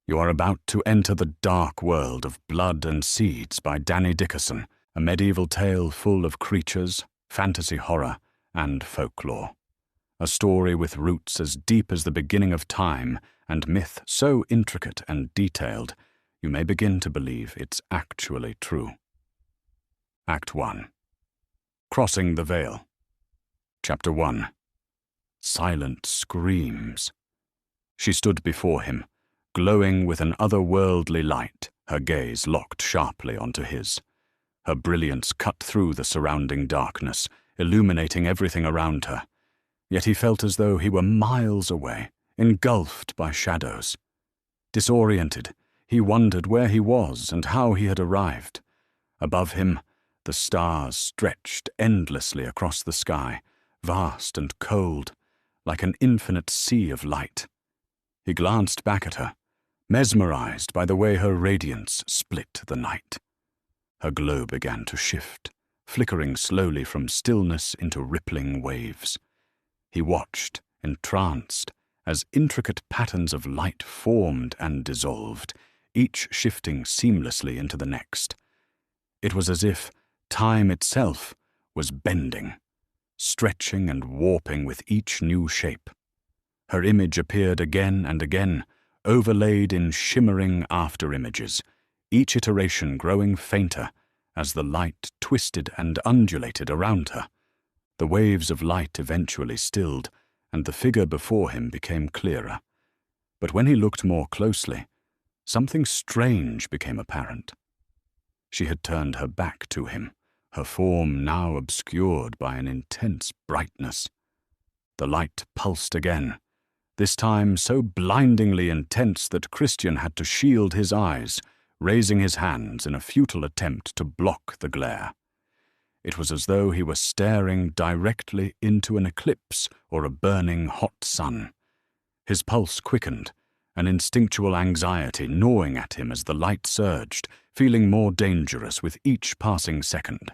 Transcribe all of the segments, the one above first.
You are about to enter the dark world of Blood and Seeds by Dickerson, a medieval tale full of creatures, fantasy horror, and folklore. A story with roots as deep as the beginning of time and myth so intricate and detailed, you may begin to believe it's actually true. Act 1. Crossing the Veil. Chapter 1. Silent screams. She stood before him, glowing with an otherworldly light, her gaze locked sharply onto his. Her brilliance cut through the surrounding darkness, illuminating everything around her. Yet he felt as though he were miles away, engulfed by shadows. Disoriented, he wondered where he was and how he had arrived. Above him, the stars stretched endlessly across the sky, vast and cold, like an infinite sea of light. He glanced back at her, mesmerized by the way her radiance split the night. Her glow began to shift, flickering slowly from stillness into rippling waves. He watched, entranced, as intricate patterns of light formed and dissolved, each shifting seamlessly into the next. It was as if time itself was bending, stretching and warping with each new shape. Her image appeared again and again, overlaid in shimmering after-images, each iteration growing fainter as the light twisted and undulated around her. The waves of light eventually stilled, and the figure before him became clearer. But when he looked more closely, something strange became apparent. She had turned her back to him, her form now obscured by an intense brightness. The light pulsed again, this time so blindingly intense that Christian had to shield his eyes, raising his hands in a futile attempt to block the glare. It was as though he were staring directly into an eclipse or a burning hot sun. His pulse quickened, an instinctual anxiety gnawing at him as the light surged, feeling more dangerous with each passing second.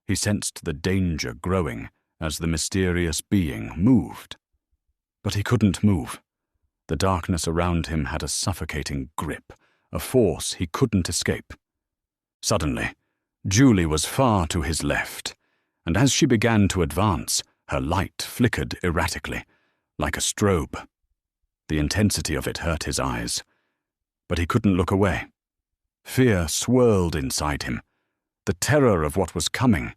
He sensed the danger growing as the mysterious being moved. But he couldn't move. The darkness around him had a suffocating grip, a force he couldn't escape. Suddenly, Julie was far to his left, and as she began to advance, her light flickered erratically, like a strobe. The intensity of it hurt his eyes, but he couldn't look away. Fear swirled inside him, the terror of what was coming,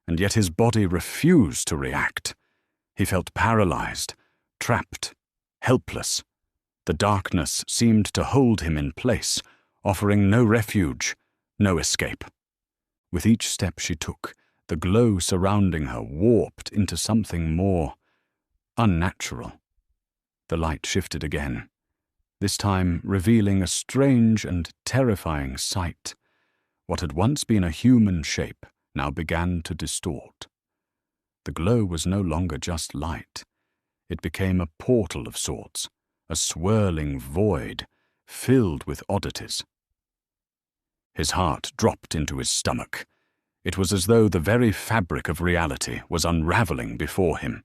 and yet his body refused to react. He felt paralyzed, trapped, helpless. The darkness seemed to hold him in place, offering no refuge, no escape. With each step she took, the glow surrounding her warped into something more unnatural. The light shifted again, this time revealing a strange and terrifying sight. What had once been a human shape now began to distort. The glow was no longer just light. It became a portal of sorts, a swirling void filled with oddities. His heart dropped into his stomach. It was as though the very fabric of reality was unraveling before him.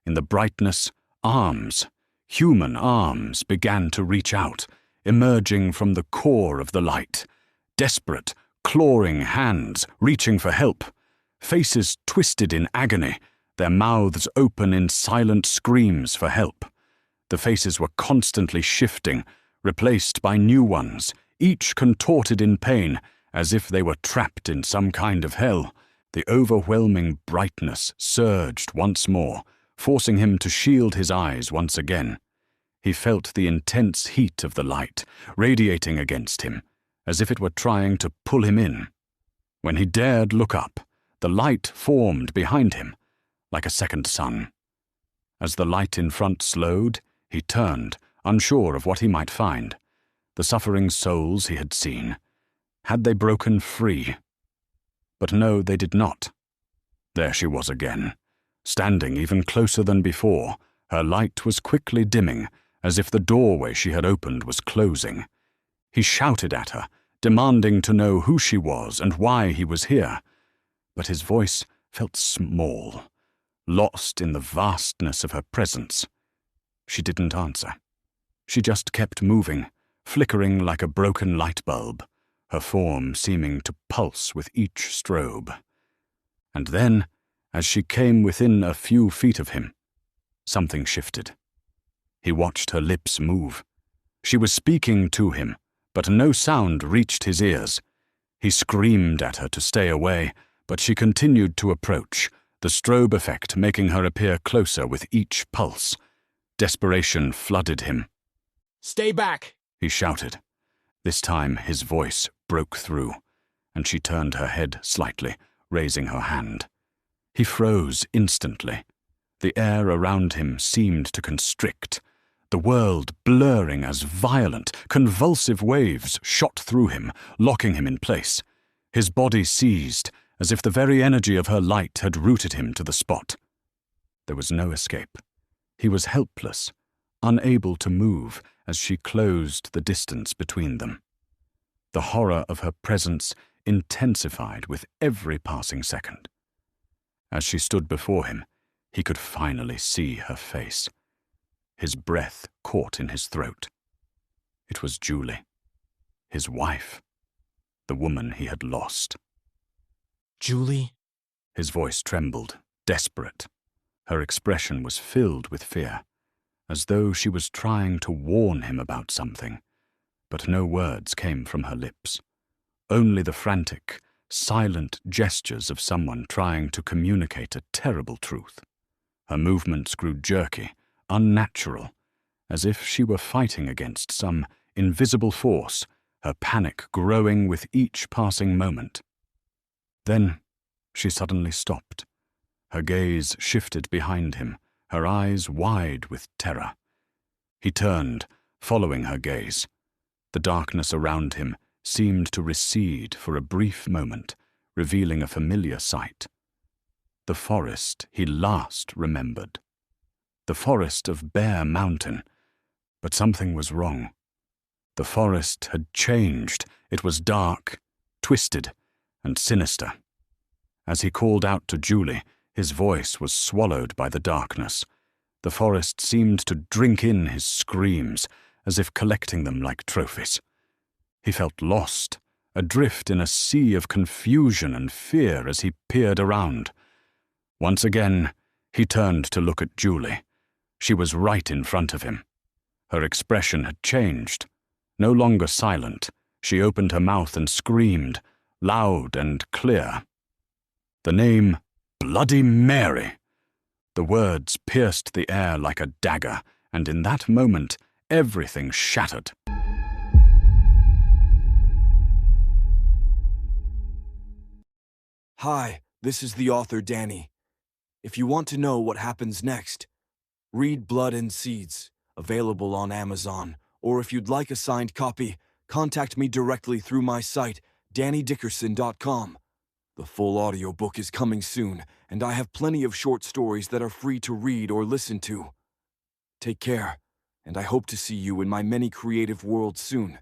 In the brightness, arms, human arms, began to reach out, emerging from the core of the light. Desperate, clawing hands reaching for help. Faces twisted in agony, their mouths open in silent screams for help. The faces were constantly shifting, replaced by new ones, each contorted in pain, as if they were trapped in some kind of hell. The overwhelming brightness surged once more, forcing him to shield his eyes once again. He felt the intense heat of the light, radiating against him, as if it were trying to pull him in. When he dared look up, the light formed behind him, like a second sun. As the light in front slowed, he turned, unsure of what he might find. The suffering souls he had seen. Had they broken free? But no, they did not. There she was again, standing even closer than before. Her light was quickly dimming, as if the doorway she had opened was closing. He shouted at her, demanding to know who she was and why he was here. But his voice felt small, lost in the vastness of her presence. She didn't answer. She just kept moving, flickering like a broken light bulb, her form seeming to pulse with each strobe. And then, as she came within a few feet of him, something shifted. He watched her lips move. She was speaking to him, but no sound reached his ears. He screamed at her to stay away, but she continued to approach, the strobe effect making her appear closer with each pulse. Desperation flooded him. "Stay back!" he shouted. This time his voice broke through, and she turned her head slightly, raising her hand. He froze instantly. The air around him seemed to constrict, the world blurring as violent, convulsive waves shot through him, locking him in place. His body seized, as if the very energy of her light had rooted him to the spot. There was no escape. He was helpless, unable to move as she closed the distance between them. The horror of her presence intensified with every passing second. As she stood before him, he could finally see her face. His breath caught in his throat. It was Julie, his wife, the woman he had lost. "Julie?" His voice trembled, desperate. Her expression was filled with fear, as though she was trying to warn him about something, but no words came from her lips. Only the frantic, silent gestures of someone trying to communicate a terrible truth. Her movements grew jerky, unnatural, as if she were fighting against some invisible force, her panic growing with each passing moment. Then she suddenly stopped. Her gaze shifted behind him, her eyes wide with terror. He turned, following her gaze. The darkness around him seemed to recede for a brief moment, revealing a familiar sight. The forest he last remembered. The forest of Bear Mountain. But something was wrong. The forest had changed. It was dark, twisted, and sinister. As he called out to Julie, his voice was swallowed by the darkness. The forest seemed to drink in his screams, as if collecting them like trophies. He felt lost, adrift in a sea of confusion and fear as he peered around. Once again, he turned to look at Julie. She was right in front of him. Her expression had changed. No longer silent, she opened her mouth and screamed, loud and clear. The name, Bloody Mary. The words pierced the air like a dagger, and in that moment, everything shattered. Hi, this is the author Danny. If you want to know what happens next, read Blood and Seeds, available on Amazon, or if you'd like a signed copy, contact me directly through my site, DannyDickerson.com. The full audiobook is coming soon, and I have plenty of short stories that are free to read or listen to. Take care, and I hope to see you in my many creative worlds soon.